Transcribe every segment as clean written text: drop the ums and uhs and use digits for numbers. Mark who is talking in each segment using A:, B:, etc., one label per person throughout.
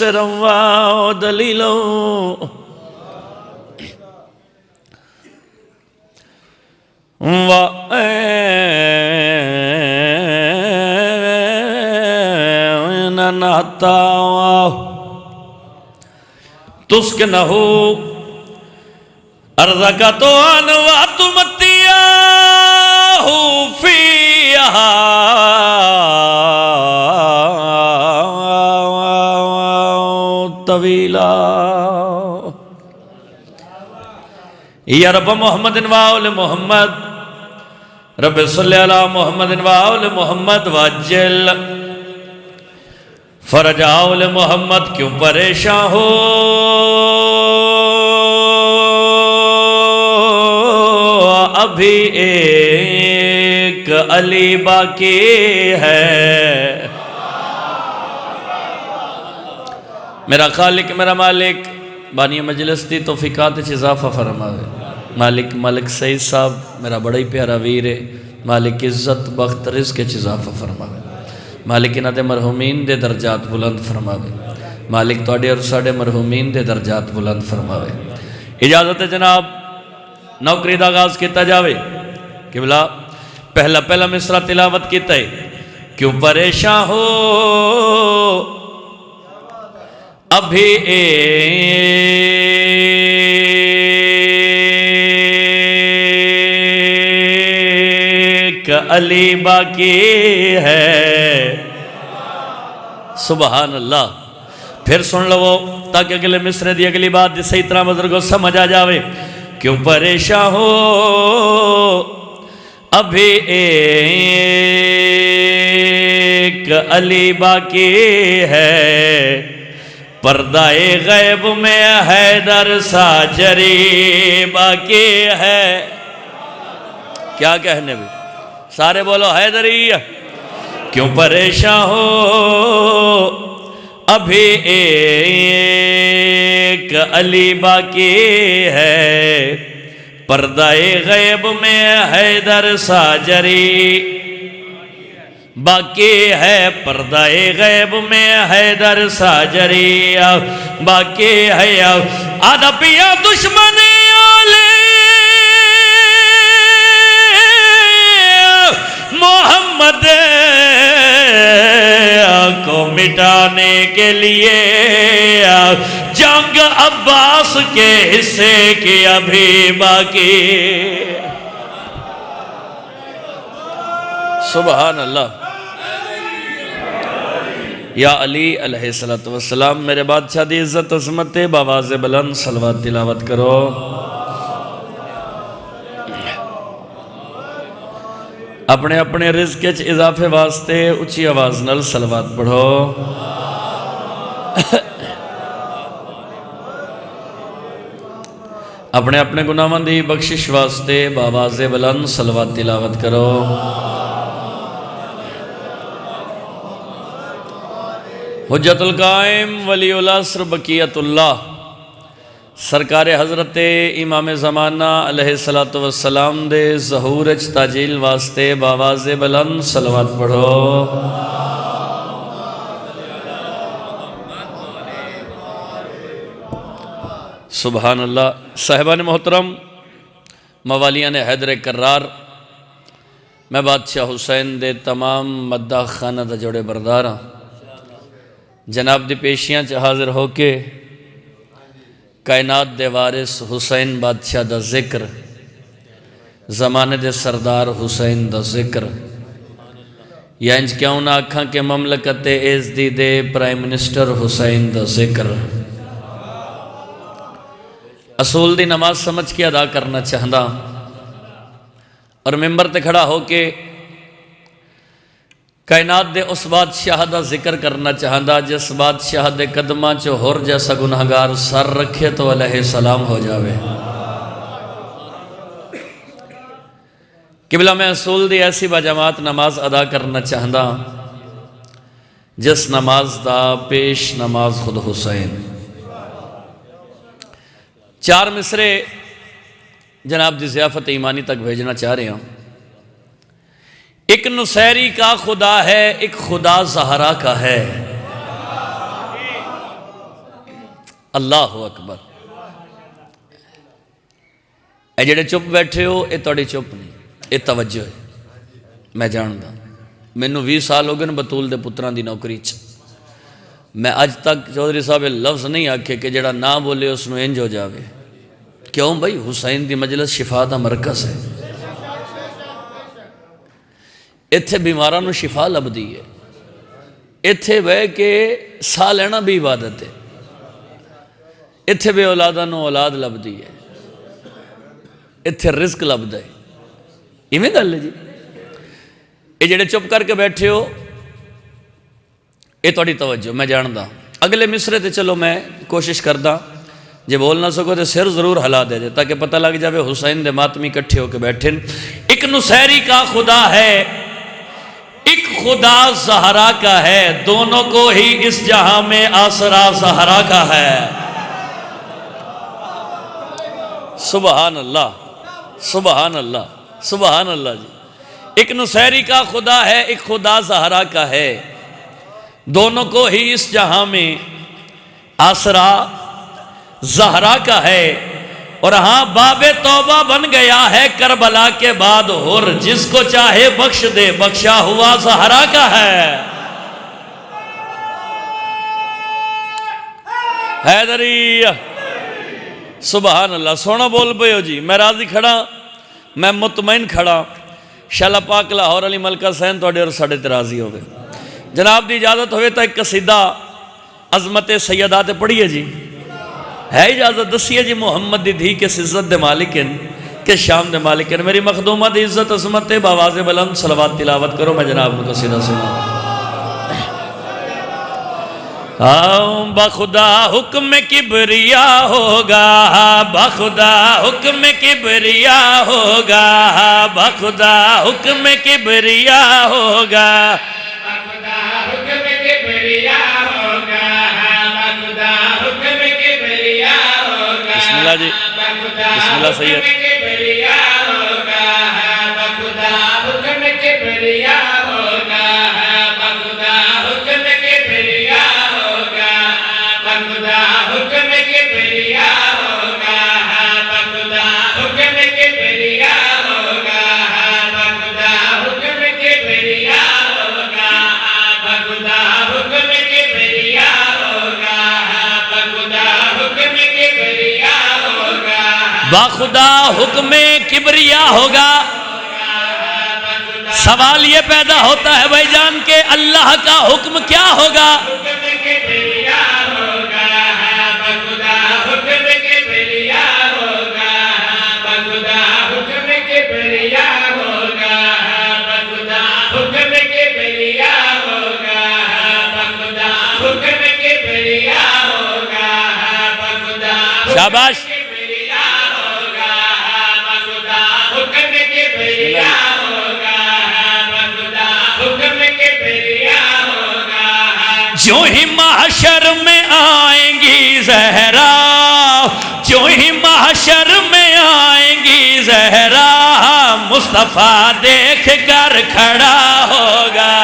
A: مفسرا ودلیلا وعینا حتی تسکنہ ارضک طوعا وتمتعہ فیہا طویلا یا رب محمد وآل محمد رب صلی علی محمد وآل محمد وعجل فرج آل محمد کیوں پریشان ہو ابھی ایک علی باقی ہے میرا خالق میرا مالک بانی مجلس دی توفیقات اضافہ فرماوے مالک ملک سعید صاحب میرا بڑا ہی پیارا ویر ہے مالک عزت بخت رزق اضافہ فرماوے مالک انہاں دے مرحومین دے درجات بلند فرماوے مالک توڑے اور ساڑے مرحومین دے درجات بلند فرماوے اجازت ہے جناب نوکری دا آغاز کیتا جاوے قبلہ پہلا مصرع تلاوت کیتا ہے کیوں پریشان ہو ابھی ایک علی باقی ہے سبحان اللہ پھر سن لو تاکہ اگلے مصرع دی اگلی بات دی صحیح طرح مظہر کو سمجھ آ جاوے کیوں پریشان ہو ابھی ایک علی باقی ہے پردہ غیب میں حیدر ساجری باقی ہے کیا کہنے بھی سارے بولو حیدری کیوں پریشان ہو ابھی ایک علی باقی ہے پردہ غیب میں حیدر ساجری باقی ہے پردہ غیب میں حیدر ساجری باقی ہے آدھا پیا دشمن محمد کو مٹانے کے لیے جنگ عباس کے حصے کی ابھی باقی سبحان اللہ یا علی علیہ السلام میرے بادشاہ دی عزت عظمت باواز بلند صلوات تلاوت کرو اپنے اپنے رزق کے اضافے واسطے اچھی آواز نل صلوات پڑھو اپنے اپنے گناہوں دی بخشش واسطے باواز بلند صلوات تلاوت کرو حجت القائم ولی العصر بقیت اللہ سرکار حضرت امام زمانہ علیہ السلام دے ظہور تاجیل واسطے باواز بلند صلوات پڑھو سبحان اللہ صاحبان محترم موالیان حیدر کرار میں بادشاہ حسین دے تمام مداح خانہ دا جوڑے برداراں جناب دی پیشیاں حاضر ہو کے کائنات دے وارث حسین بادشاہ دا ذکر زمانے دے سردار حسین دا ذکر یا انج کیوں نہ آکھاں کہ مملکت ایز دی دے پرائم منسٹر حسین دا ذکر اصول دی نماز سمجھ کے ادا کرنا چاہتا اور ممبر تے کھڑا ہو کے کائنات دے اس بادشاہ دا ذکر کرنا چاہتا جس بادشاہ دے قدمہ چو ہور جیسا گناہگار سر رکھے تو علیہ السلام ہو جاوے قبلہ میں اصول دی ایسی باجماعت نماز ادا کرنا چاہتا جس نماز دا پیش نماز خود حسین 4 مصرے جناب دی ضیافت ایمانی تک بھیجنا چاہ رہے ہیں ایک نصیری کا خدا ہے ایک خدا زہرا کا ہے اللہ اکبر. اے جڑے چپ بیٹھے ہو یہ تھوڑی چپ نہیں، یہ توجہ ہے. میں جاندا مینوں 20 سال ہو گئے بطول دے پتران دی نوکری چ. میں اج تک چودھری صاحب لفظ نہیں آکھے کہ جڑا نہ بولے اس نو انج ہو جاوے. کیوں بھائی؟ حسین دی مجلس شفا دا مرکز ہے. اتھے بیماراں نو شفا لبدی ہے. اتھے بہ کے ساہ لینا بھی عبادت ہے. اتھے بے اولاداں نو اولاد لبدی ہے. اتھے رزق لبدا ہے. ایویں گل ہے جی. یہ جڑے چپ کر کے بیٹھے ہو یہ تھوڑی توجہ. میں جاندا اگلے مصرے تے چلو میں کوشش کردا جے بول نہ سکو تو سر ضرور ہلا دے جے تاکہ پتہ لگ جاوے حسین دے ماتمی کٹھے ہو کے بیٹھے. ایک نصیری کا خدا ہے، ایک خدا زہرا کا ہے، دونوں کو ہی اس جہاں میں آسرا زہرا کا ہے. سبحان اللہ، سبحان اللہ، سبحان اللہ جی. ایک نصیری کا خدا ہے، ایک خدا زہرا کا ہے، دونوں کو ہی اس جہاں میں آسرا زہرا کا ہے. اور ہاں باب توبہ بن گیا ہے کربلا کے بعد ہر، جس کو چاہے بخش دے، بخشا ہوا زہرا کا ہے. حیدری سبحان اللہ. سونا بول پے ہو جی. میں راضی کھڑا، میں مطمئن کھڑا. شالا پاک لاہور علی ملکہ سین توڑے اور ساڑھے ترازی ہو گئے. جناب دی اجازت ہوئے تا ایک قصیدہ عظمت سیدات پڑھیے جی. ہے اجازت؟ دسیے جی. محمد دی دھی کے عزت دے مالکن کے شام دے مالکن. میری مخدومہ دی عزت عظمت باواز بلند صلوات تلاوت کرو. میں جناب کو قصیدہ سنا. بخدا حکم کبریا ہوگا، بخدا حکم کبریا ہوگا، بخدا حکم کبریا ہوگا، بخدا حکم کبریا ہوگا، بخدا حکم کبریا ہوگا. بسم اللہ جی، بسم اللہ سید. کبریا ہوگا، بخدا حکم کبریا ہوگا، بخدا حکم کبریا ہوگا، بخدا حکم کبریا ہوگا، بخدا حکم کبریا ہوگا، بخدا حکم کبریا ہوگا، بخدا حکم کبریا ہوگا، بخدا حکم کبریا ہوگا، بخدا حکم کبریا ہوگا. سوال یہ پیدا ہوتا ہے بھائی جان کہ اللہ کا حکم کیا ہوگا؟ شاباش. جو ہی محشر میں آئیں گی زہرا، جو ہی محشر میں آئیں گی زہرا، مصطفیٰ دیکھ کر کھڑا ہوگا.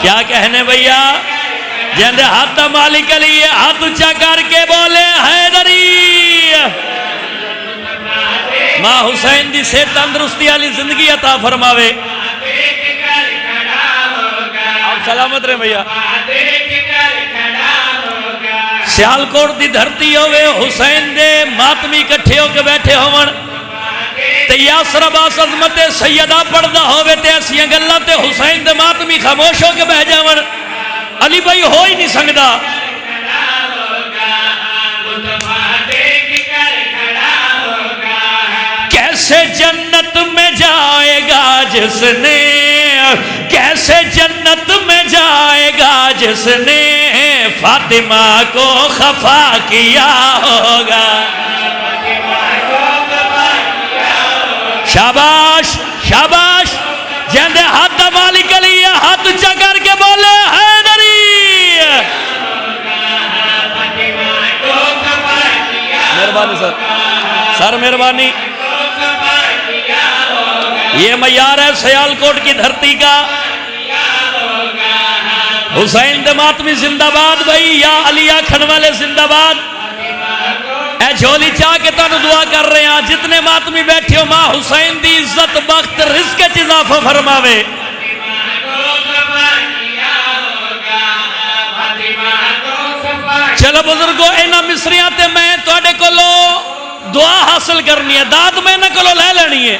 A: کیا کہنے بھیا؟ جندے ہاتھ مالک علی ہاتھ اونچا کر کے بولے حیدری. ماں حسین دی سے تندرستی والی زندگی عطا فرماوے. آپ سلامت رہے بھیا. سیالکوٹ دی دھرتی ہوئے حسین دے ماتمی کٹھے ہو کے بیٹھے ہون تے یاسر عباس عظمت سیدہ پڑھدا ہوئے تے ایسیاں گلاں تے حسین دے ماتمی خاموش ہو کے بہ جاون. علی بھائی ہو ہی نہیں سکدا. کیسے جنت میں جائے گا جس نے، کیسے جنت میں جائے گا جس نے فاطمہ کو خفا کیا ہوگا. شاباش شاباش. جندے ہاتھ مالک علی ہاتھ اونچا کر کے بولے حیدری. مہربانی سر، سر مہربانی. یہ معیار ہے سیالکوٹ کی دھرتی کا. حسین دے ماتمی زندہ باد بھائی، یا علی آکھن والے زندہ باد۔ اے جھولی چاہ کے تانوں دعا کر رہے ہیں، جتنے ماتمی بیٹھے ہو ماں حسین دی عزت بخت رزق وچ اضافہ فرماوے۔ چلو بزرگو، اینا مصریاں تے میں تواڈے کولو دعا حاصل کرنی ہے، داد میں نہ کولو لے لینی ہے۔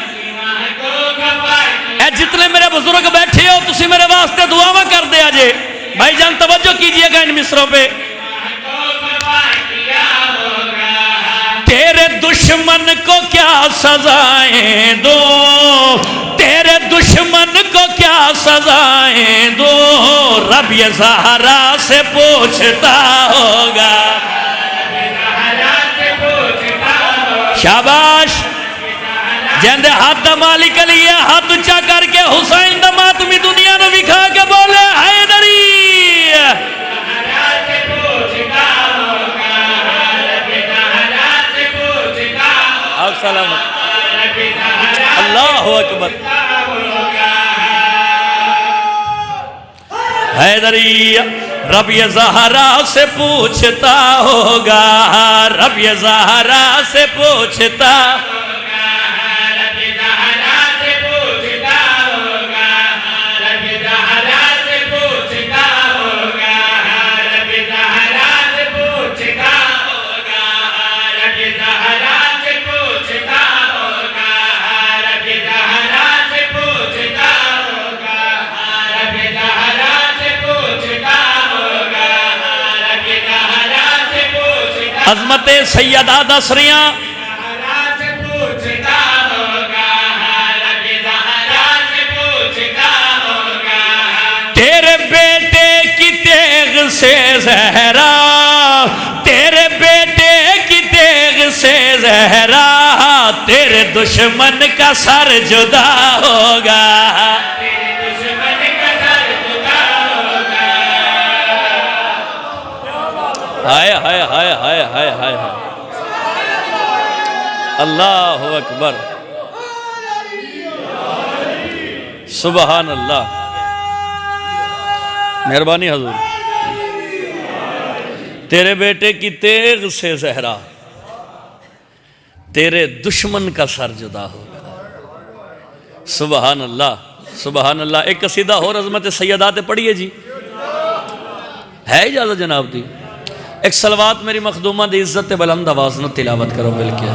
A: اے جتنے میرے بزرگ بیٹھے ہو تسی میرے واسطے دعا کر دیا جے۔ بھائی جان توجہ کیجئے گا ان مصروں پہ۔ تیرے دشمن کو کیا سزائیں دو، تیرے دشمن کو کیا سزائیں دو، رب یہ زہرا سے پوچھتا ہوگا۔ شاباش، جندے ہاتھ دا مالک علی ہے، ہاتھ اچھا کر کے حسین دا ماتمی دنیا نے بکھا کے بولے حیدری۔ اللہ اکبر۔ حیدری، رب یہ زہرا سے پوچھتا ہوگا، رب یہ زہرا سے پوچھتا عظمت سیدہ دسریاں۔ تیرے بیٹے کی تیغ سے زہرا، تیرے بیٹے کی تیغ سے زہرا، تیرے دشمن کا سر جدا ہوگا۔ ہائے ہائے ہائے ہائے ہائے ہائے، اللہ اکبر، سبحان اللہ، مہربانی حضور۔ تیرے بیٹے کی تیغ سے زہرا، تیرے دشمن کا سر جدا ہوگا۔ سبحان اللہ سبحان اللہ۔ ایک قصیدہ اور عظمت سیدات پڑھیے جی، ہے اجازت جناب دی؟ ایک صلوات میری مخدومہ دی عزت بلند آواز نہ تلاوت کرو ملکے۔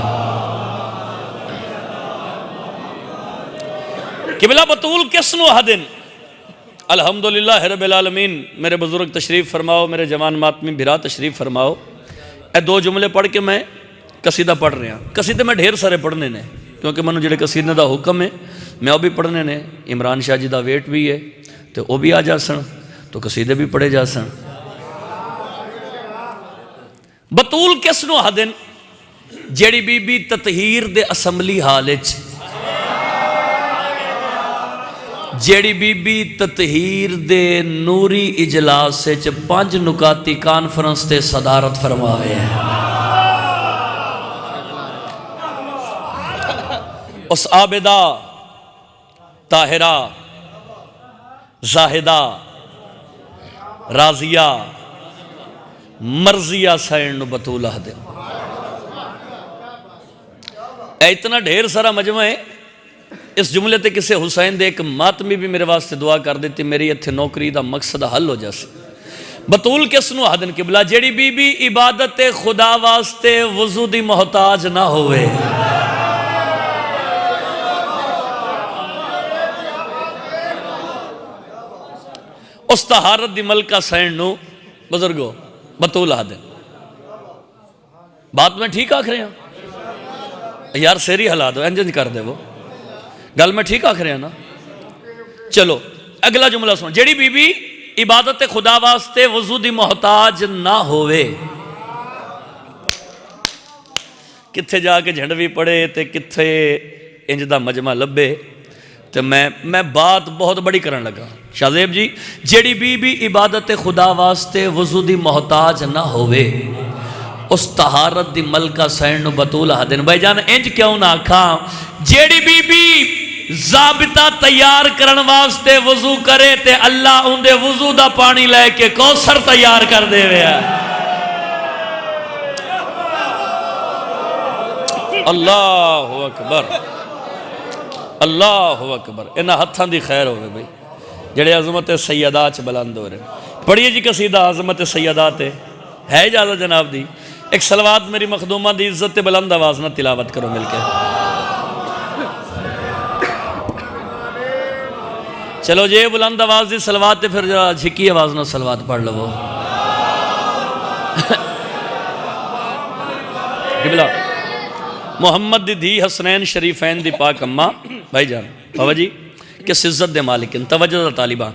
A: قبلہ بطول کسنو حدن، الحمدللہ رب العالمین۔ میرے بزرگ تشریف فرماؤ، میرے جوان ماتمی بھرا تشریف فرماؤ۔ اے دو جملے پڑھ کے میں قصیدہ پڑھ رہے ہیں۔ قصیدے میں ڈھیر سارے پڑھنے نے، کیونکہ منو جڑے قصیدے دا حکم ہے میں وہ بھی پڑھنے نے۔ عمران شاہ جی دا ویٹ بھی ہے تو وہ بھی آ جا سن، تو قصیدے بھی پڑھے جا سن۔ بطول کسنو حدن، جیڑی بی بی تطہیر دے اسمبلی حالچ، جیڑی بی بی تطہیر دے نوری اجلاس سے 5 نکاتی کانفرنس تے صدارت فرمائے ہیں۔ اس عابدہ، طاہرہ، زاہدہ، راضیہ، مرضیہ سائن نو بطولہ دے۔ اے اتنا ڈھیر سارا مجمع ہے، اس جملے تے کسے حسین دے ایک ماتمی بھی میرے واسطے دعا کر دیتی، میری اتھے نوکری دا مقصد حل ہو جاسے۔ بطول کسنو حدن قبلہ، جیڑی بی بی عبادت خدا واسطے وضو دی محتاج نہ ہوئے۔ اس طہارت دی ملکہ سائن نو بزرگو بطول حدن۔ بات میں ٹھیک آکھ رہے ہیں یار، سیری ہلا دو، انجنج کر دے وہ گل میں ٹھیک آکھ رہے ہیں نا۔ چلو اگلا جملہ سن، جیڑی بی بی عبادت خدا واسطے وضو دی محتاج نہ ہوئے۔ کتھے جا کے جھنڈوی پڑے تے کتھے انج دا مجمع لبے، تو میں بات بہت بڑی کرن لگا۔ شاہ زیب جی، جیڑی بی بی عبادت خدا واسطے وضو دی محتاج نہ ہوئے، اس طہارت دی ملکہ سین نو بطول حدن۔ بھائی جان انج کیوں نہ آکھاں، جیڑی بی بی ضابطہ تیار کرن واسطے وضو کرے تے اللہ اندے وضو دا پانی لے کے کوثر تیار کر دے ویا اللہ اکبر اللہ اکبر انہاں ہتھاں دی خیر ہوئے بھئی جڑے عظمت سیدات بلند ہو رہے پڑھئے جی قصیدہ عظمت سیدات ہے اجازت جناب دی ایک صلوات میری مخدومہ دی عزت بلند آواز نہ تلاوت کرو مل کے چلو جی بلند آواز دی صلوات تے پھر جھکی آواز نہ صلوات پڑھ لو قبلہ محمد دی دھی حسنین شریفین دی پاک اماں بھائی جان بابا جی کس عزت دے مالکن توجہ دا طالبہ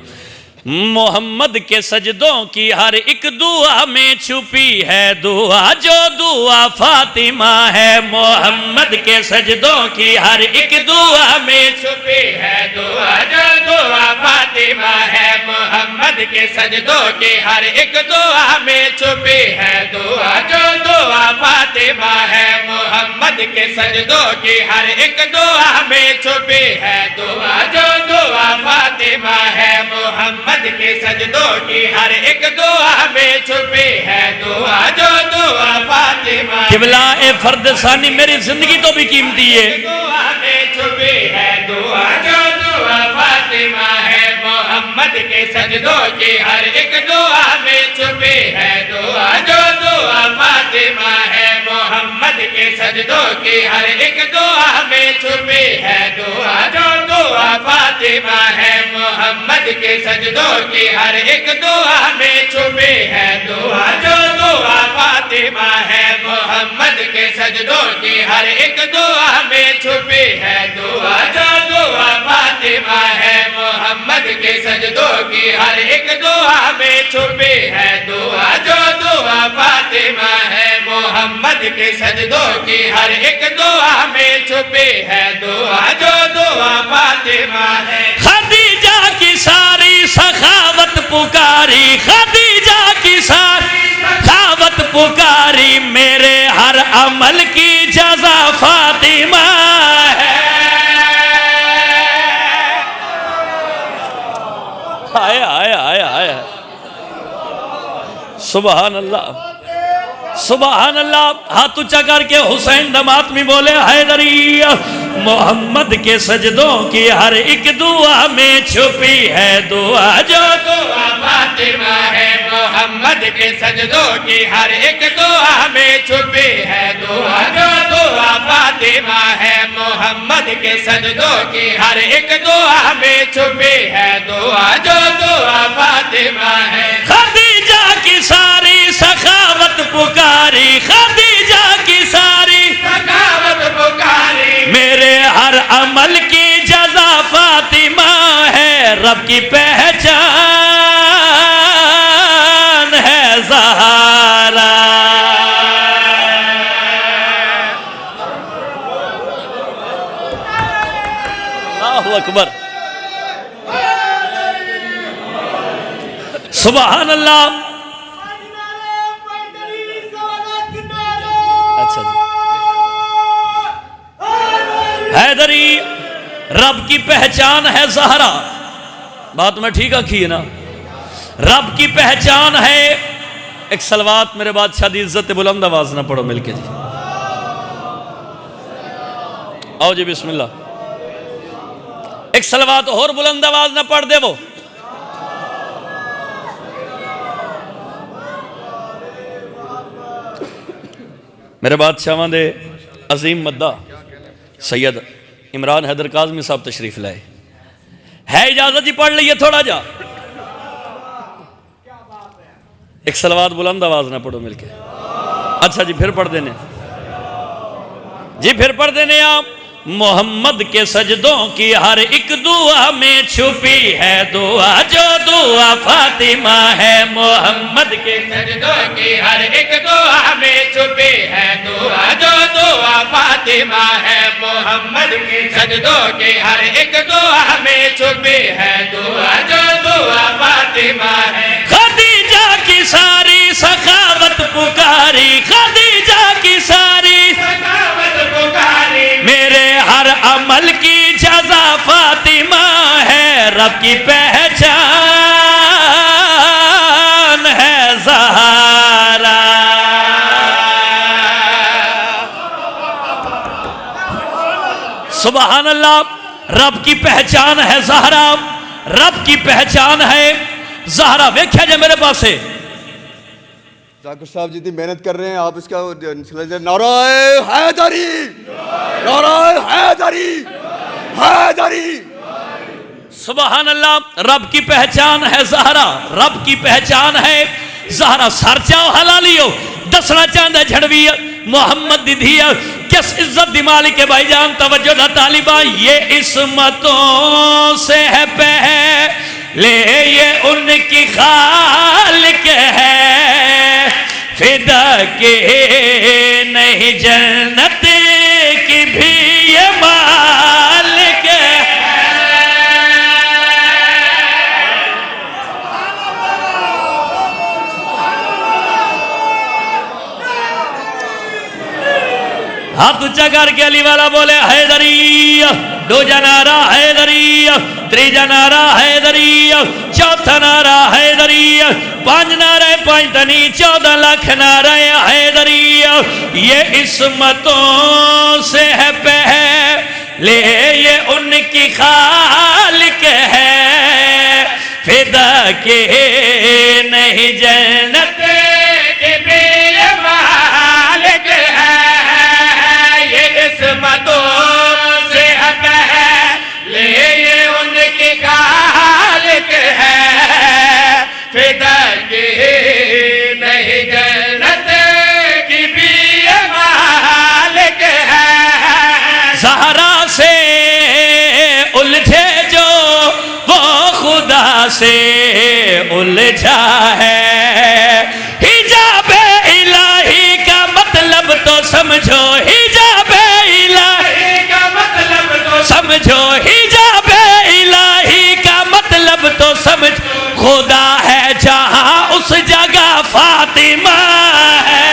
A: محمد کے سجدوں کی ہر ایک دعا میں چھپی ہے دعا جو دعا فاطمہ ہے محمد کے سجدوں کی ہر ایک دعا میں چھپی ہے دعا جو دعا فاطمہ ہے محمد کے سجدوں کی ہر ایک دعا میں چھپی ہے دعا جو دعا فاطمہ ہے محمد کے سجدوں کی ہر ایک دعا میں چھپی ہے دعا جو دعا فاطمہ ہے محمد کے سجدوں کی ہر ایک دعا میں چھپی ہے دعا جو دعا فاطمہ قبلہ اے فرد ثانی میری زندگی تو بھی قیمتی ہے دعا میں چھپی ہے دعا جو دعا فاطمہ ہے محمد کے سجدوں کی ہر ایک دعا میں چھپی ہے دعا جو دعا فاطمہ ہے محمد کے سجدوں کی ہر ایک دعا میں چھپی ہے دعا جو دعا فاطمہ ہے محمد کے سجدوں کی ہر ایک دعا میں چھپی ہے دعا جو دعا فاطمہ ہے محمد کے سجدوں کی ہر ایک دعا میں چھپی ہے دعا جو دعا فاطمہ ہے محمد کے سجدوں کی ہر ایک دعا میں چھپی ہے دعا جو دعا فاطمہ ہے محمد کے سجدوں کی ہر ایک دعا میں چھپی ہے دعا جو دعا فاطمہ ہے خدیجہ کی ساری سخاوت پکاری خدیجہ کی ساری سخاوت پکاری میرے ہر عمل کی جزا فاطمہ ہے آئے آئے آئے آئے سبحان اللہ سبحان اللہ ہاتھ اونچا کر کے حسین دمات میں بولے حیدری محمد کے سجدوں کی ہر ایک دعا میں چھپی ہے دعا جو دعا فاطمہ ہے محمد کے سجدوں کی ہر ایک دعا میں چھپی ہے دعا جو دعا فاطمہ ہے محمد کے سجدوں کی ہر ایک دعا میں چھپی ہے دعا جو دعا فاطمہ ہے خدیجہ کی ساری سخاوت پکاری خدیجہ کی ساری سخاوت پکاری میرے ہر عمل کی جزا فاطمہ ہے رب کی پہچان ہے زہرا اللہ اکبر سبحان اللہ اچھا جی حیدری رب کی پہچان ہے زہرا بات میں ٹھیک آکھی ہے نا رب کی پہچان ہے ایک صلوات میرے بادشاہ دی عزت بلند آواز نہ پڑھو مل کے جی آؤ جی بسم اللہ ایک صلوات اور بلند آواز نہ پڑھ دے وہ میرے بادشاہ دے عظیم مدہ سید عمران حیدر کاظمی صاحب تشریف لائے ہے اجازت جی پڑھ لئیے تھوڑا جا ایک صلوات بلند آواز نہ پڑھو مل کے اچھا جی پھر پڑھ دینے جی پھر پڑھ دینے آپ محمد کے سجدوں کی ہر ایک دعا میں چھپی ہے دعا جو دعا فاطمہ ہے محمد کے سجدوں کی ہر ایک دعا میں چھپی ہے دعا جو دعا فاطمہ ہے محمد کے سجدوں کی ہر ایک دعا میں چھپی ہے دعا جو دعا فاطمہ ہے خدیجہ کی ساری سخاوت پکاری خدیجہ کی ساری سخاوت پکاری میرے ہر عمل کی جزا فاطمہ رب کی پہچان ہے زہرا سبحان اللہ رب کی پہچان ہے زہرا رب کی پہچان ہے زہرا ویکھیا جے میرے پاس ہے
B: ذاکر صاحب جتنی محنت کر رہے ہیں آپ اس کا نعرہ حیدری نعرہ حیدری حیدری
A: سبحان اللہ رب کی پہچان ہے زہرا رب کی پہچان ہے زہرا سر چاہو حلالیو دسنا چاندہ جھڑوی محمد دی دھیا کس عزت دی مالک بھائی جان توجہ دا طالبان یہ عصمتوں سے ہے پہلے یہ ان کی خالق ہے فدا کے نہیں جنت کی بھی یہ مالک ہے ہاتھ اچھا کر کے علی والا بولے حیدری دو جنارہ حیدری تریجا نعرہ حیدری چوتھا نعرہ حیدری پانچ نعرہ پانچ تنی 14 لاکھ نعرہ حیدری یہ عصمتوں سے ہے پہلے یہ ان کی خالق ہے فدا کے نہیں جنت کے بھی مالک ہے یہ عصمتوں سے ہے پہلے یہ ان کی خالق ہے فدا کے نہیں جنت کی بھی مالک ہے زہرا سے الجھے جو وہ خدا سے الجھا ہے حجاب الہی کا مطلب تو سمجھو حجاب الہی کا مطلب تو سمجھو حجاب الہی کا مطلب تو سمجھ خدا ہے جہاں اس جگہ فاطمہ ہے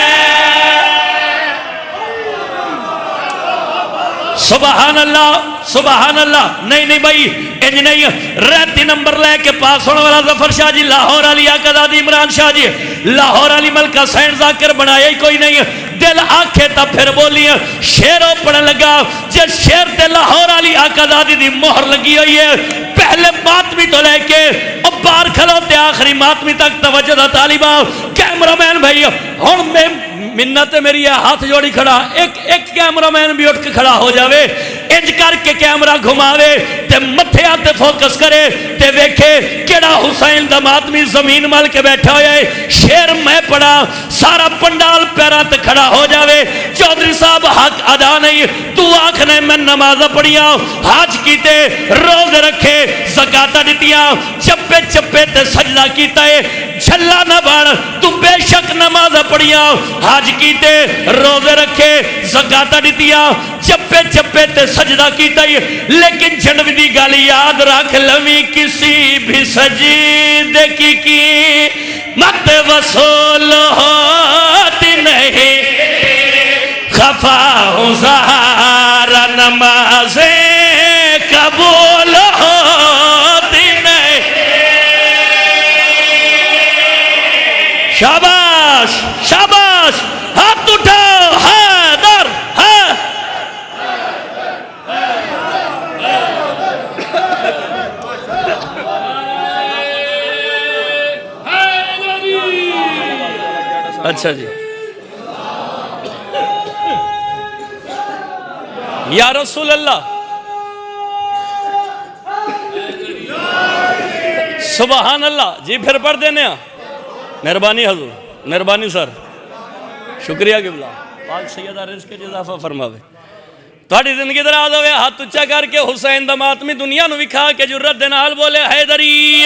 A: سبحان اللہ سبحان اللہ نہیں بھائی انج نہیں رہتی نمبر لے کے پاس ہونے والا ظفر شاہ جی لاہور علی آقا دادی عمران شاہ جی لاہور علی ملکہ سین ذاکر بنایا ہی کوئی نہیں دل آنکھیں تا پھر بولی شیروں پڑھنے لگا جس شیر تے لاہور علی آقا دادی دی مہر لگی ہوئی ہے پہلے ماتمی تو لے کے اب بار کھلوتے آخری ماتمی تک توجہ دا طالبہ کیمرہ مین بھائی ہون میں منت میری ہے ہاتھ جوڑی کھڑا ایک کیمرہ مین بھی اٹھ کے کھڑا ہو جاوے انج کر کے کیمرہ گھماوے تے متھے آتے فوکس کرے تے ویکھے کیڑا حسین دا ماتمی زمین مل کے بیٹھا ہویا ہے شیر میں پڑا سارا پنڈال پیرات کھڑا ہو جاوے چودھری صاحب حق ادا نہیں تو آنکھنے میں نماز پڑھیاں حاج کیتے روز رکھے زکاة دیتیاں چپے چپے تے سجدہ کیتا ہے جھلا نہ بڑھ تو بے شک نماز پڑھیاں حاج کیتے روز رکھے زکاة دیتیاں چپے چپے تے سجدہ کیتا ہے لیکن جھنوی دی گالی یاد رکھ لوی کسی بھی سجدے کی مت وصول ہوتی نہیں خفا ہوں زہارا نمازیں قبول ہوتی نہیں شاباش شاباش ہاتھ اٹھاؤ حیدر اچھا جی یا رسول اللہ سبحان اللہ جی پھر پڑھ دینے ہیں مہربانی حضور مہربانی سر شکریہ قبلہ پاک سیدہ رزق کے اضافہ فرماوے تھوڑی زندگی دراز ہوئے ہاتھ اچھا کر کے حسین دا ماتمی دنیا نو وکھا کے جرت دے نال بولے حیدری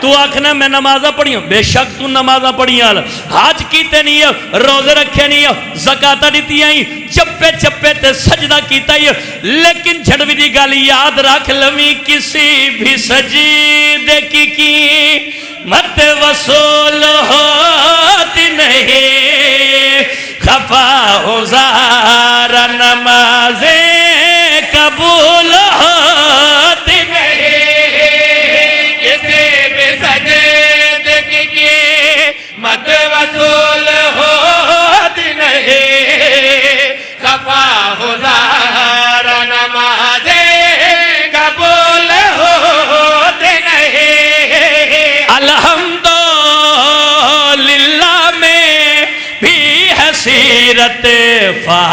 A: تو آکھنا میں نمازہ پڑھیاں بے شک تو نمازہ پڑھیاں حاج کیتے نہیں روزے رکھے نہیں زکاة دیتی ہیں چپے چپے تے سجدہ کیتا ہے لیکن جھڑوی دی گالی یاد رکھ لوی کسی بھی سجدے کی مت وصول ہوتی نہیں خفا ہو زارا نمازیں قبول ہوتی نہیں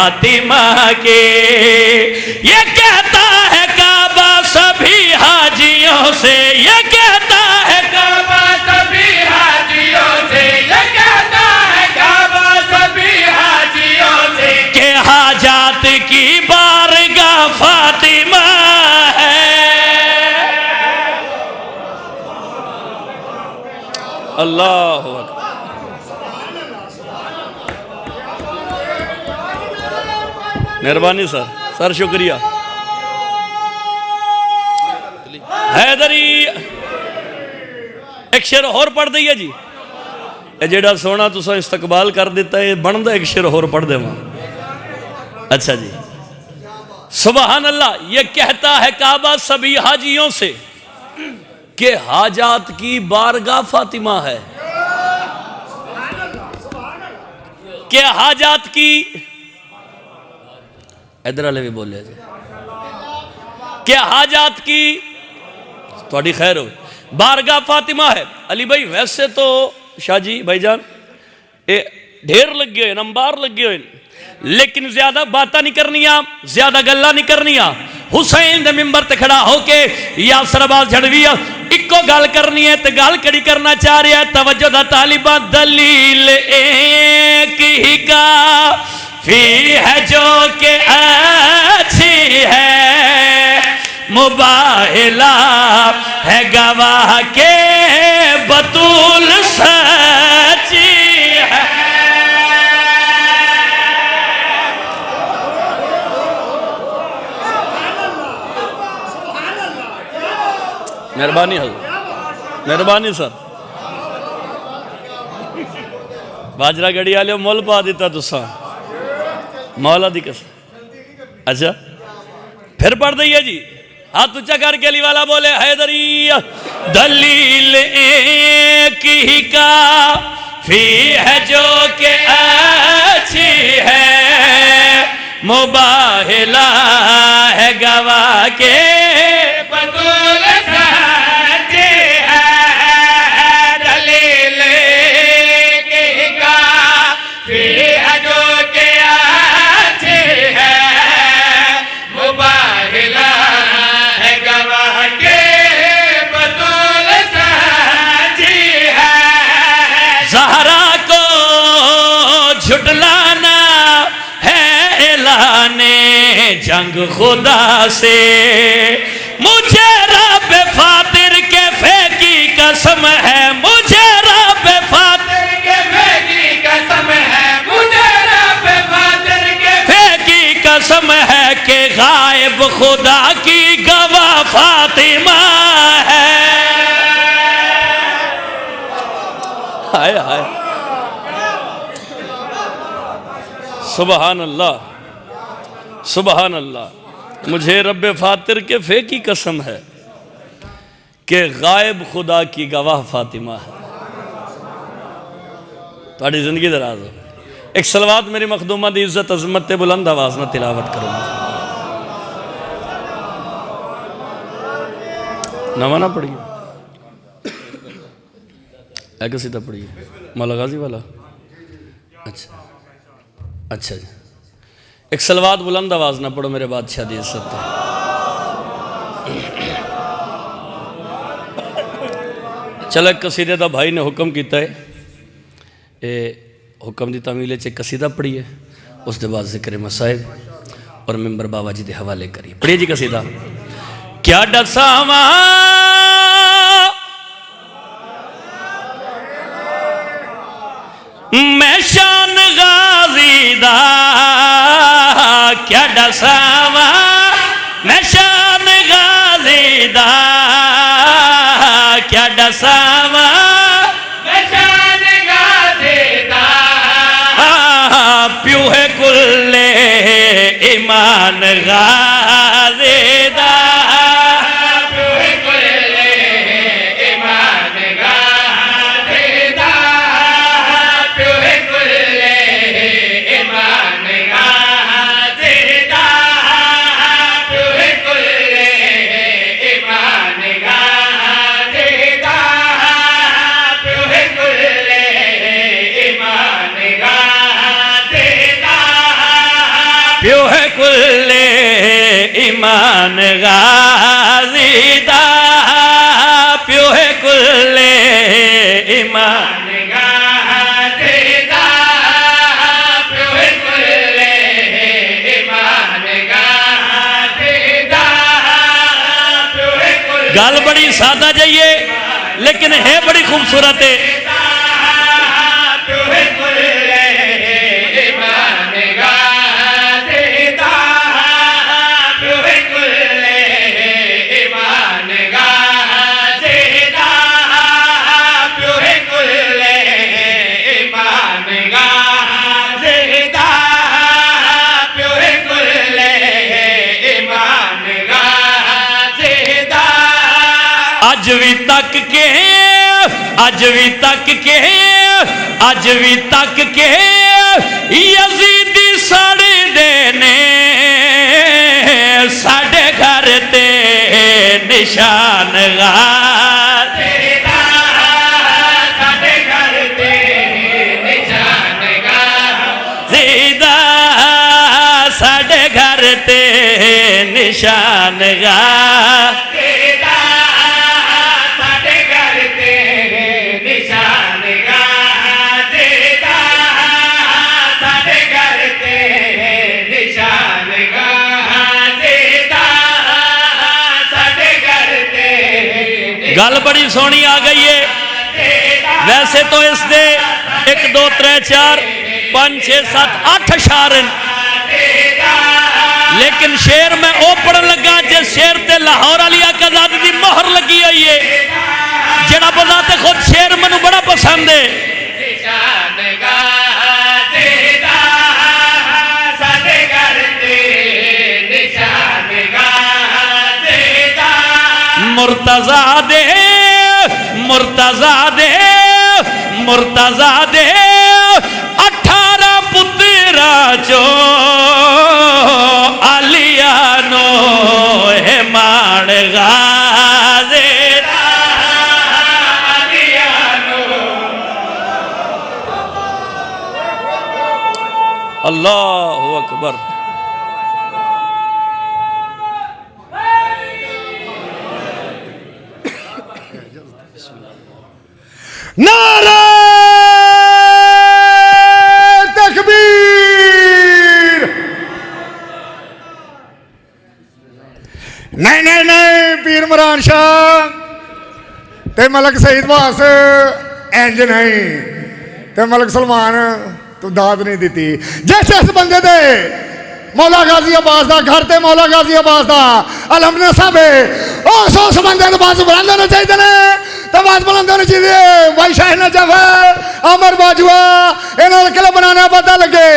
A: فاطمہ کے، یہ کہتا ہے کعبہ سبھی حاجیوں سے، یہ کہتا ہے کعبہ سبھی حاجیوں سے، یہ کہتا ہے کعبہ سبھی حاجیوں سے کہ حاجات کی بارگاہ فاطمہ ہے۔ اللہ اکبر۔ مہربانی سر شکریہ۔ حیدری ایک شعر اور پڑھ دئیے جی، اے جیڑا سونا تسا استقبال کر دیتا ہے بندہ ایک شعر اور پڑھ دے ماں۔ اچھا جی، سبحان اللہ۔ یہ کہتا ہے کعبہ سبھی حاجیوں سے کہ حاجات کی بارگاہ فاطمہ ہے، کہ حاجات کی، ادھر والے بھی بولے جی، کہ حاجات کی تھوڑی خیر ہو بارگاہ فاطمہ ہے۔ علی بھائی ویسے تو شاہ جی بھائی جان ڈھیر لگ گئے نمبار لگ گئے، لیکن زیادہ باتاں نہیں کرنیاں، زیادہ گلہ نہیں کرنیاں۔ حسین دے ممبر تے کھڑا ہو کے یاسر عباس جھڑویا اکو گل کرنی ہے تے گل کڑی کرنا چاہ رہا ہے۔ توجہ دا طالبہ، دلیل ایک ہی کافی ہے جو کہ اچھی ہے، مباہلہ ہے گواہ کے بطول سچی ہے۔ مہربانی حضرت، مہربانی سر۔ باجرہ گڑی آلے مول پا دیتا تسا مولا دی قسم۔ اچھا پھر پڑھ دئیے جی، ہاتھ اچھا کر کے علی والا بولے حیدری، دلیل ایک ہی کافی ہے جو کہ اچھی ہے، مباہلہ ہے گواہ کے بطول سچی ہے، دلیل ایک ہی کافی ہے جو کہ اچھی ہے، مباہلہ ہے گواہ کے بطول سچی ہے۔ زہرا کو جھٹلانا ہے اعلان جنگ خدا سے، مجھے رب فاتر کے فے کی قسم ہے، مجھے رب فاتر کے فے کی قسم ہے، مجھے رب فاتر کے فے کی قسم ہے کہ غائب خدا کی گواہ فاطمہ ہے۔ ہائے ہائے، سبحان اللہ سبحان اللہ۔ مجھے رب فاتر کے فے کی قسم ہے کہ غائب خدا کی گواہ فاطمہ ہے۔ تھوڑی زندگی دراز ہو۔ ایک صلوات میری مخدومہ دی عزت عظمت بلند آواز میں تلاوت کروں گا۔ نوانا پڑھیے، ایک سیدھا پڑھیے، مولا غازی والا۔ اچھا اچھا جی، ایک صلوات بلند آواز نہ پڑھو میرے بادشاہ دی عزت۔ چلو ایک قصیدے دا بھائی نے حکم کیتا ہے، حکم دی تعمیلے چھ قصیدہ پڑھیے، اس دے بعد ذکر مسائب اور ممبر بابا جی دے حوالے کریے۔ پڑھیے جی قصیدہ۔ کیا ڈساواں میں شان غازی دا، کیا ڈساواں میں شان غازی دا، کیا ڈساواں میں شان غازی دا، پیو ہے کل ایمان غازی دا، کل ایمان غازی دا پیو ہے کل ایمان غازی دا پیو ہے کل ایمان غازی دا پیو ہے کل. گل بڑی سادہ جائیے لیکن ہے بڑی خوبصورت ہے. اج بھی تک کے اج بھی تک کے اج بھی تک کے یزیدی ساڑے دینے ساڑے گھر تے نشان غازی دا ساڑے گھر تے نشان غازی دا ساڑے گھر تے نشان غازی دا گل بڑی سونی آ گئی ہے. ویسے تو اس دے 1 2 3 4 5 6 7 8 اشعار ہیں لیکن شعر میں او پڑھن لگا جس شعر تے لاہور علی آقا زادی دی مہر لگی ہوئی ہے جڑا بذات خود شعر منو بڑا پسند ہے. مرتضی دے مرتضی دے مرتضی دے 18 پترا چو علیانو ایمان غازی دا علیانو. اللہ اکبر.
C: نعرہ تکبیر. نہیں پیر عمران شاہ تے ملک سعید باس انج نہیں تے ملک سلمان تو داد نہیں دیتی. جس بندے دے مولا غازی عباس دا گھر تے مولا غازی عباس دا الحمد صاحب اس بندے دے باز بلند ہونے چاہیے نے تو باز بلند ہونے چاہیے. بھائی شاہ نجف عمر باجوہ انہوں نے کلے بنانے پتہ لگے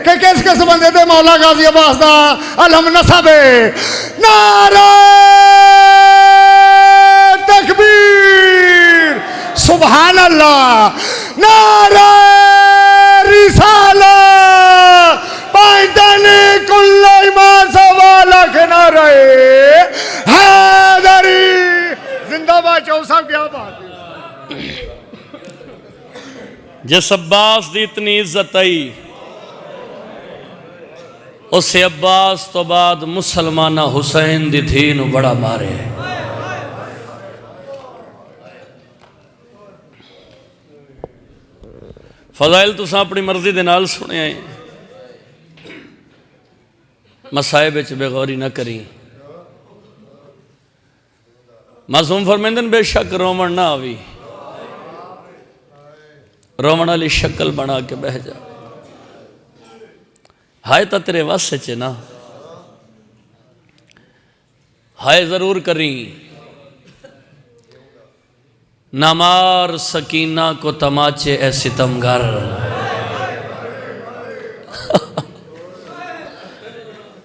C: کہ کس بندے دے مولا غازی عباس دا الحمد صاحب. نعرہ تکبیر سبحان اللہ. نعرہ رسالہ پائدانی کل ایمان سوالک نعرہ حیدری زندہ باد. چاہو صاحب کیا بات ہے.
A: جس عباس دی اتنی عزت آئی اسے عباس تو بعد مسلمانہ حسین دی تھی نو بڑا مارے. فضائل تو ساں اپنی مرضی دے نال سنے آئیں مسائب اچھ بے غوری نہ کریں. معصوم فرمیندن بے شک رومن نہ آوی رومن علی شکل بنا کے بہ جا. ہائے تا تیرے واسے چے نا ہائے ضرور کریں. نامار سکینہ کو تماچے اے ستمگر.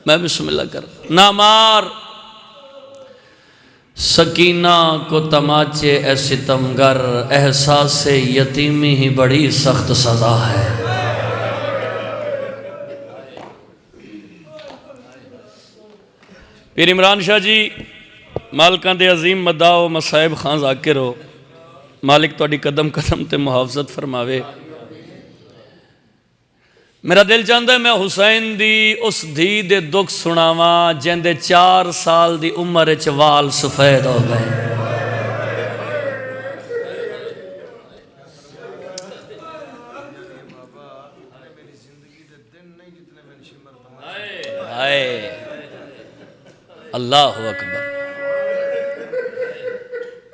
A: میں بسم اللہ کر. نامار سکینہ کو تماچے اے ستمگر احساس یتیمی ہی بڑی سخت سزا ہے. پیر عمران شاہ جی مالکان دے عظیم مدعا و مصائب خان ذاکر ہو. مالک تو قدم قدم تے محافظت فرماوے. میرا دل چاہتا ہے میں حسین دی اس دھی دے دکھ سناواں جندے 4 سال دی عمر وچ وال سفید ہو گئے. اللہ اکبر.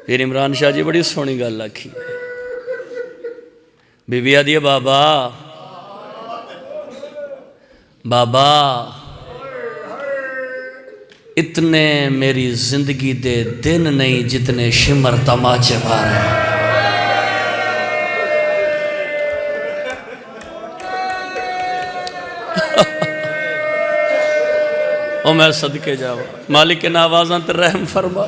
A: پھر عمران شاہ جی بڑی سونی گل آکھی. بی بی آدھی بابا بابا اتنے میری زندگی دے دن نہیں جتنے شمر تماچے مارے. او میں صدقے جاوا مالک کے نوازاں تے رحم فرما.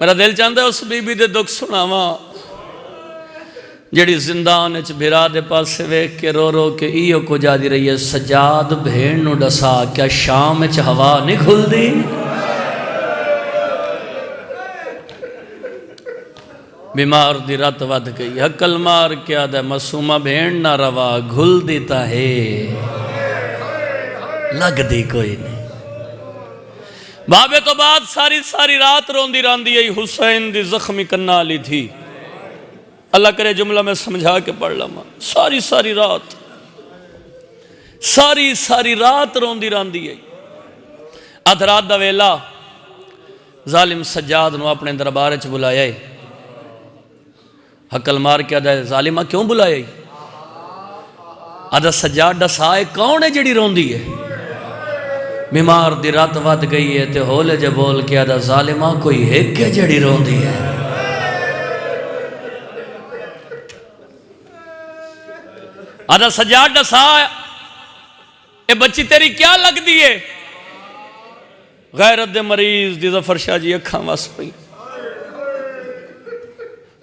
A: میرا دل چاہتا ہے اس بی بی دے دکھ سناواں جڑی زندان وچ بھرا دے پاسے ویکھ کے رو رو کے ایو کو جادی رہی ہے سجاد بھیڑ نو ڈسا کیا شام وچ ہوا نہیں کھلدی. بیمار دی رات ود گئی حقل مار کیا دے معصومہ بھیڑ نہ روا گھل دیتا ہے لگ دی کوئی نہیں. بابے تو بعد ساری رات روندی راندی ہے حسین دی زخمی کنا لی تھی. اللہ کرے جملہ میں سمجھا کے پڑھ لما. ساری رات روندی راندی ہے. ادھ رات دا ویلا ظالم سجاد نو اپنے دربار وچ بلایا ہے. حقل مار کے آدھا ظالمہ کیوں بلایا ہے؟ آدھا سجاد ڈسائے کون ہے جڑی روندی ہے؟ بیمار دی رات ود گئی ہے تے ہولے جے بول کے آدھا ظالمہ کوئی ایک ہے جڑی روندی ہے. آدھا سجاد ڈسائے اے بچی تیری کیا لگ دی ہے؟ غیرت دے مریض دی ظفر شاہ جی اکھاں وس پئی.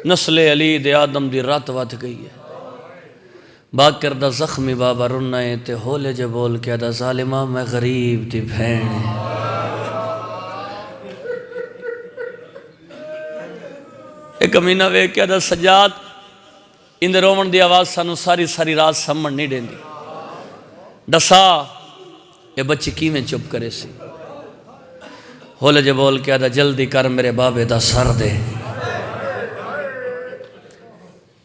A: نسل علی دے آدم دی رات ود گئی ہے. باکر دا زخمی بابا رنہ ہے تے ہولے جے بول کے دا ظالمہ میں غریب دی بھین ہے. ایک امینہ وے کیا دا سجاد اندے رومن دی آواز سانو ساری رات سمجھ نہیں دین دی. ڈسا یہ بچی کی میں چپ کرے سی. ہولے جے بول کے دا جلدی کر میرے بابے دا سر دے.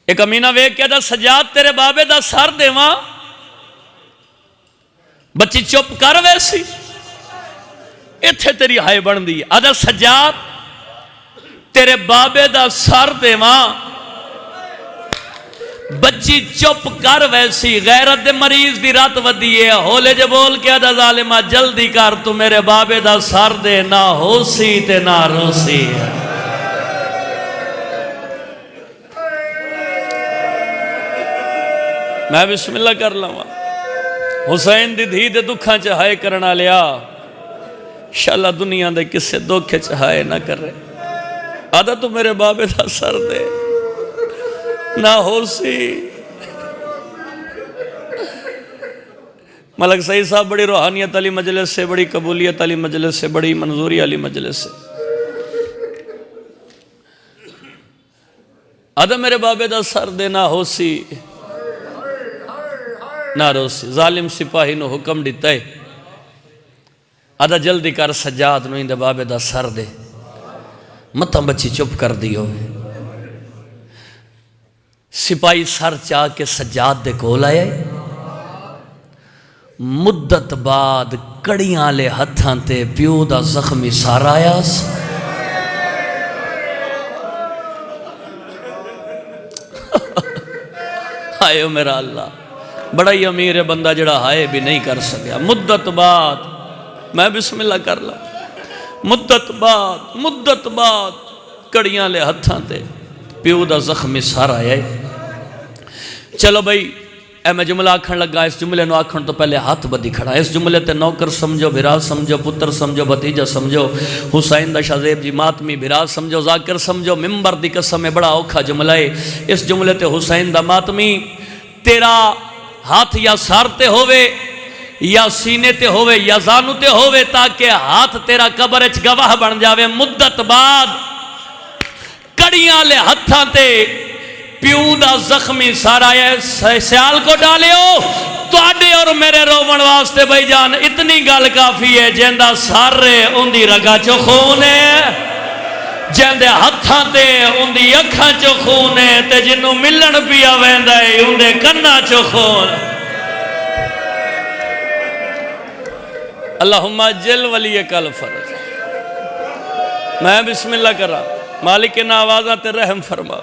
A: ایک امینہ وے کیا دا سجاد تیرے بابے دا سر دے ماں. بچی چپ کر ویسی ایتھے تیری ہائے بن دی. آدھا سجاد تیرے بابے دا سر دے ماں. بچی چپ کر ویسی غیرت دے مریض دی رات ودی ہے. ہولے جے بول کے آدھا ظالمہ جلدی کر تو میرے بابے دا سر دے نہ ہو سی تے نہ رو سی. میں بسم اللہ کر لوں. حسین دی دھی دے دکھاں چہائے کرنا لیا انشاءاللہ دنیا دے کسے دکھے چہائے نہ کر رہے. آدھا تو میرے بابے دا سر دے نہ ہو سی. ملک سعید صاحب بڑی روحانیت علی مجلس سے بڑی قبولیت علی مجلس سے بڑی منظوری علی مجلس سے. آدھا میرے بابے دا سر دے نہ ہو سی نہ رو سی. ظالم سپاہی نو حکم دیتا ہے آدھا جلدی کر سجاد نو اندے بابے دا سر دے. متہ بچی چپ کر دیو. سپاہی سر چاہ کے سجاد دے کول آئے. مدت بعد کڑیاں لے ہتھاں تے پیو دا زخمی سار آیا. آئے میرا اللہ بڑا ہی امیر ہے بندہ جڑا ہائے بھی نہیں کر سکیا. مدت بعد میں بسم اللہ کر لا. مدت بعد کڑیاں لے ہتھاں تے پیو دا زخمی سار آیا. چلو بھئی اے میں جملہ آکھن لگا. اس جملے نو آکھن تو پہلے ہاتھ بدی کھڑا. اس جملے تے نوکر سمجھو بھرا سمجھو پتر سمجھو بھتیجا سمجھو حسین دا شاہ جی ماتمی بھرا سمجھو ذاکر سمجھو. ممبر دی قسم ہے بڑا اوکھا جملہ ہے. اس جملے تے حسین دا ماتمی تیرا ہاتھ یا سار تے ہوئے یا سینے تے ہوئے یا زانو تے ہوئے تاکہ ہاتھ تیرا قبر اچ گواہ بن جاوے. مدت بعد کڑیاں لے ہتھاں تے پیو دا زخمی سارا سیال کو ڈالیو تواڈے اور میرے رومن واسطے بھائی جان اتنی گل کافی ہے جیندہ سارے اندی رگا چو خون ہے جیندے ہتھاں تے اندی اکھاں چو خون ہے تے جنوں ملن پیا ویندہ ہے اندے کنہ چو خون اللہم جل ولی کل فرض میں بسم اللہ کر رہا مالک نا آوازاں تے رحم فرما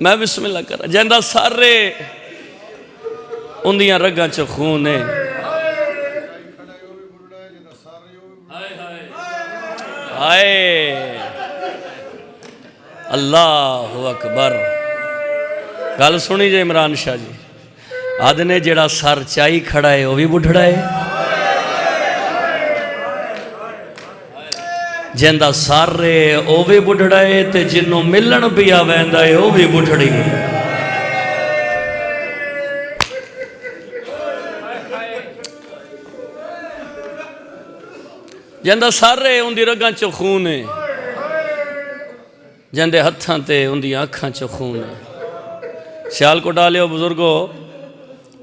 A: میں بسم اللہ کر رہا جیندہ سارے اندیاں رگاں چو خون ہے آئے اللہ اکبر گل سنی جے عمران شاہ جی آدھنے جڑا سر چائی کھڑا ہے وہ بھی بڑھڑا ہے جیندہ سارے او بھی بڑھڑا ہے تے جنوں ملن بھی آویندہ ہے او بھی بڑھڑی ہے جیندہ سارے اندی رگاں چو خون ہے جیندے ہتھاں تے اندی آنکھاں چو خون ہے سیال کو ڈالیو بزرگو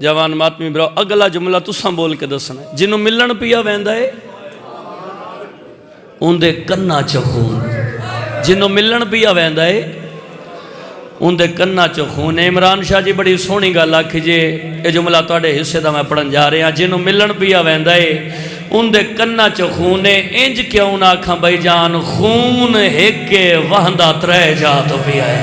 A: جوان ماتمی براؤ اگلا جملہ تساں بول کے دسنا ہے جنوں ملن پیا ویندہ ہے اندے کنہ چو خون جنوں ملن پیا ویندہ ہے اندے کنہ چو خون ہے عمران شاہ جی بڑی سونی گل آکھی جے یہ جملہ توڑے حصے دا میں پڑھن جا رہے ہیں جنوں ملن پیا ویندہ ہے اندے کنہ چو خون ہے انج کیوں نہ کھاں بھائی جان خون ایک وہندہ ترے جا تو بھی آئے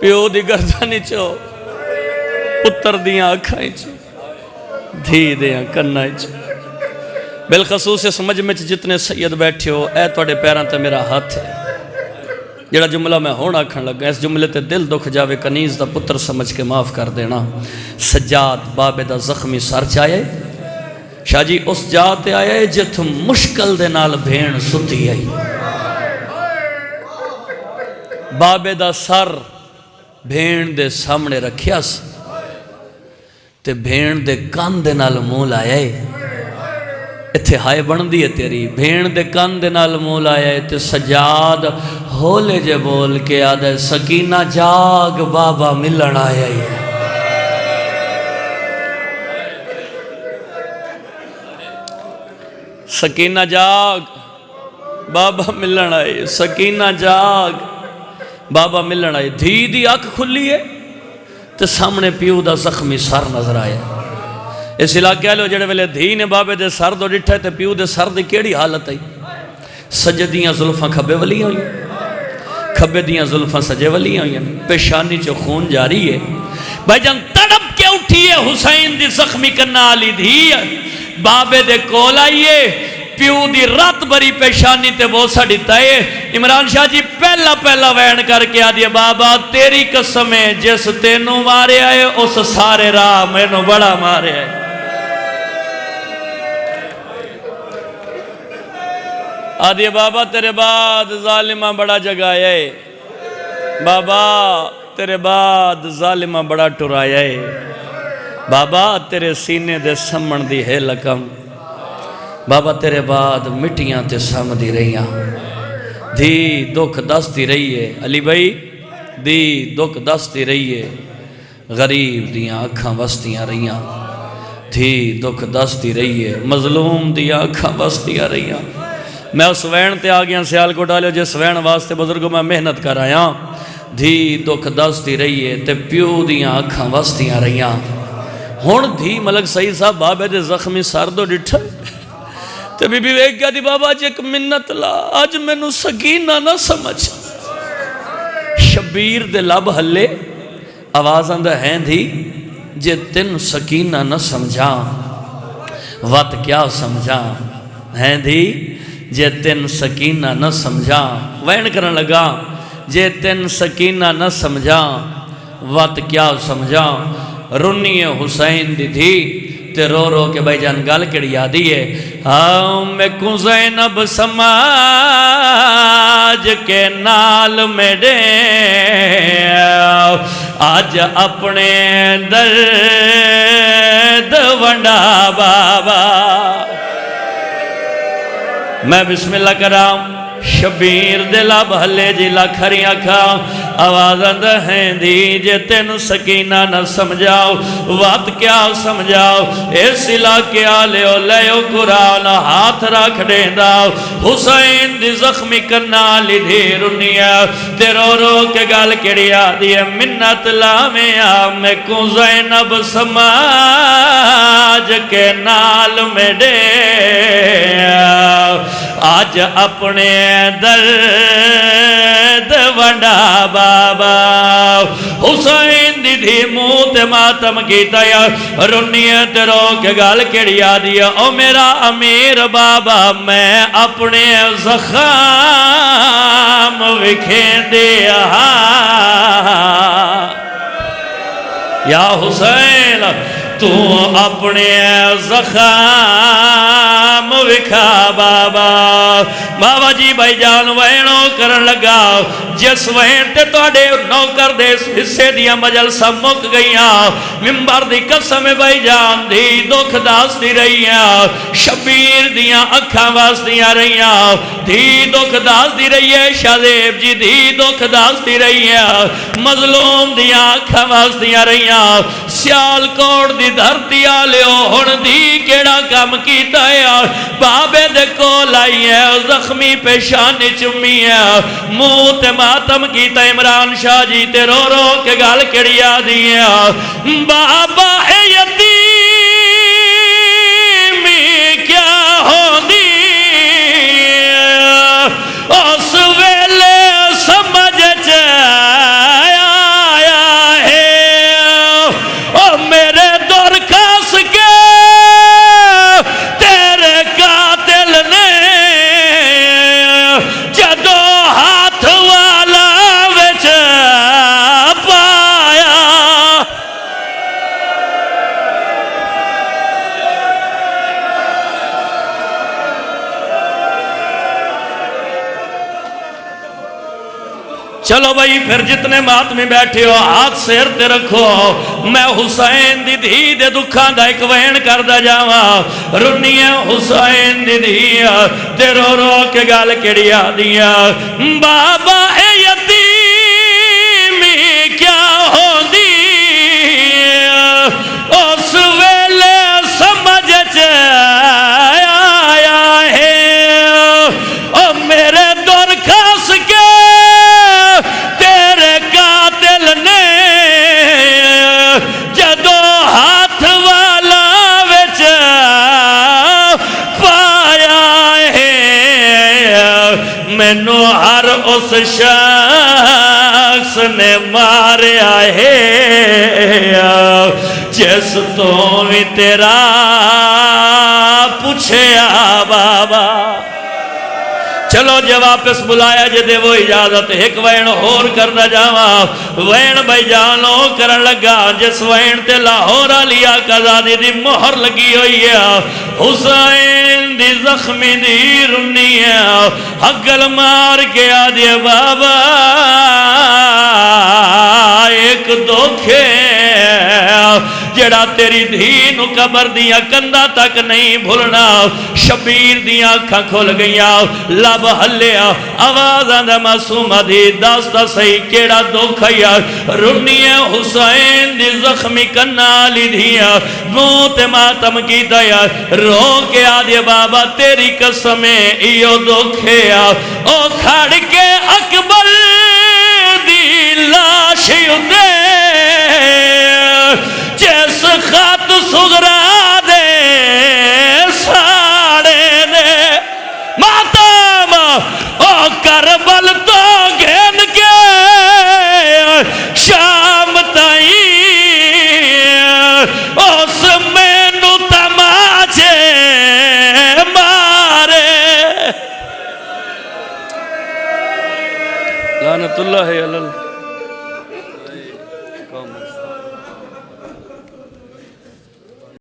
A: پیو دی گردانی چو پتر دیاں اکھائیں چو دھی دیاں کنہ چو بالخصوص اس مجمع جتنے سید بیٹھے ہو اے توڑے پیران تے میرا ہاتھ ہے جڑا جملہ میں ہونا کھن لگا اس جملے تے دل دکھ جاوے کنیز دا پتر سمجھ کے معاف کر دینا سجاد بابے دا زخمی سر چاہے شاہ جی اس جاتے آئے جت مشکل دے نال بھین ستی آئی بابے دا سر بھین دے سامنے رکھیا س تے بھین دے کان دے نال مول آیا ہے اتھے ہائے بن دی ہے تیری بھین دے کان دے نال مول آیا ہے تے سجاد ہولے جے بول کے آدھے سکینہ جاگ بابا ملن آیا ہے سکینہ جاگ بابا ملن آئے سکینہ جاگ بابا ملن آئے دھی دی آنکھ کھلی ہے تے سامنے پیو دا زخمی سر نظر آیا اس علاقے لو جڑے ویلے دھی نے بابے دے سر دو ڈٹھے تے پیو دے سر دی کیڑی حالت آئی سجدیاں ظلفاں کھبے ولی ہوئی کھبے دیاں ظلفاں سجے ولی ہوئی پیشانی چو خون جاری ہے بھائی جان تڑپ کے اٹھی ہے حسین دی زخمی کرنا آلی دھی بابے دے کول آئیے پیو دی رات بری پیشانی تے وہ ساڑی تائے عمران شاہ جی پہلا وین کر کے آدھیا بابا تیری قسم ہے جس تینوں مارے آئے اس سارے راہ میں نو بڑا مارے آئے آدھیا بابا تیرے بعد ظالمہ بڑا جگایا ہے بابا تیرے بعد ظالمہ بڑا ٹرایا ہے بابا تیرے سینے دے سمن دی ہے لکم بابا تیرے بعد مٹیاں تے سام دی رہیاں دھی دکھ دستی رہی ہے علی بھائی دی دکھ دستی رہی ہے غریب دیاں اکھاں وستیاں رہیاں دھی دکھ دستی رہی ہے مظلوم دیاں اکھاں وستیاں رہیاں میں اس وین تے آگیاں سیال کو ڈالے جس وین واسطے بزرگوں میں محنت کر آیا دھی دکھ دستی رہی ہے تے پیو دیاں اکھاں وستیاں رہیاں ہون دھی ملک صحیح صاحب بابے دے زخمی سردو ڈٹھا تے بی بی ویک گیا دی بابا جی ایک منت لا آج میں نو سکینہ نہ سمجھ شبیر دے لب ہلے آواز اندہ ہیں دی جے تن سکینہ نہ سمجھا وقت کیا سمجھا ہیں دی جے تن سکینہ نہ سمجھا وین کرن لگا جے تن سکینہ نہ سمجھا وقت کیا سمجھا رنی حسین دی تھی تے رو رو کے بھائی جان گال کڑی یادی ہے میں کو زینب سماج کے نال میڈے آج اپنے درد ونڈا بابا میں بسم اللہ کرام شبیر دلا بھلے جی لاکھریاں کھا آواز اندہیں دیجے تین سکینہ نہ سمجھاؤ وات کیا سمجھاؤ اس علاقے آلے ہو لیو قرآن ہاتھ رکھ دینداؤ حسین دی زخمی کرنا لی دھی رنیا تیرو رو کے گال کڑیا دیئے منت لامیا میں کو زینب سماج کے نال میں دے آج اپنے درد ونڈا بابا حسین دی دھی موت ماتم کی تیا رنیت رو کے گال کڑیا دیا او میرا امیر بابا میں اپنے زخام وکھین دیا یا حسین تو اپنے زخام وکھا بابا بابا جی بھائی جان وینوں کرن لگا جس وین تے توڑے نوکر دے حصے دیا مجلسہ مک گئیاں ممبر دی قسم بھائی جان دی دکھ داس دی رہیاں شبیر دیا اکھاں واس دیا رہیاں دی دکھ داس دی رہیے شادیب جی دی دکھ داس دی رہیاں مظلوم دیا اکھاں واس دیا رہیاں سیال کوڑ دی دھرتی آلیو ہن دی کیڑا کام کیتا ہے بابے دے کو لائی ہے زخمی پیشانی چمی ہے موت ماتم کیتا عمران شاہ جی تے رو رو کے گال کڑیا دیا بابا اے یتیمی کیا ہو دی اس ویلے سمجھ چایا ہے او میرے دور کھاس کے تیرے قاتل نے جدو ہاتھ والا وچ پایا چلو بھائی پھر جتنے ماتمی بیٹھے ہو ہاتھ سیر تے رکھو میں حسین دی دھی دے دکھاں دا ایک وین کر دا جاواں رنیاں حسین دی دھی تے رو رو کے گال کڑیا دیا بابا اے یتیمی کیا ہو دی اس ویلے سمجھ چایا ہے او میرے دور کھاس کے تیرے قاتل نے جدو ہاتھ والا وچ پایا ہے مینوں ہر اس شخص نے ماریا ہے جس تو بھی تیرا پوچھیا بابا چلو جے واپس بلایا جے دے وہ اجازت ایک وین اور کردہ جاواں وین بھائی جانو کرن لگا جس وین تے لاہور لیا قضادی دی مہر لگی ہوئی ہے حسین دی زخمی دی رنی ہے حقل مار کے آدھے بابا ایک دکھے جڑا تیری دھینو قبر دیا کندہ تک نہیں بھولنا شبیر دیا آنکھاں کھول گئیاں لب ہلیا آواز آندہ معصوم دی داستا صحیح کیڑا دکھیا رنیے حسین دی زخمی کنالی دیا موت ماتم کی دیا رو کے آدھے بابا تیری قسمیں ایو دکھیا او کھڑ کے اکبر دی لاشی دے جیس خط سغرا دے ساڑے دے ماتم او کربل تو گھن کے شام تائی اس میں نو تماچے مارے لعنت اللہ علی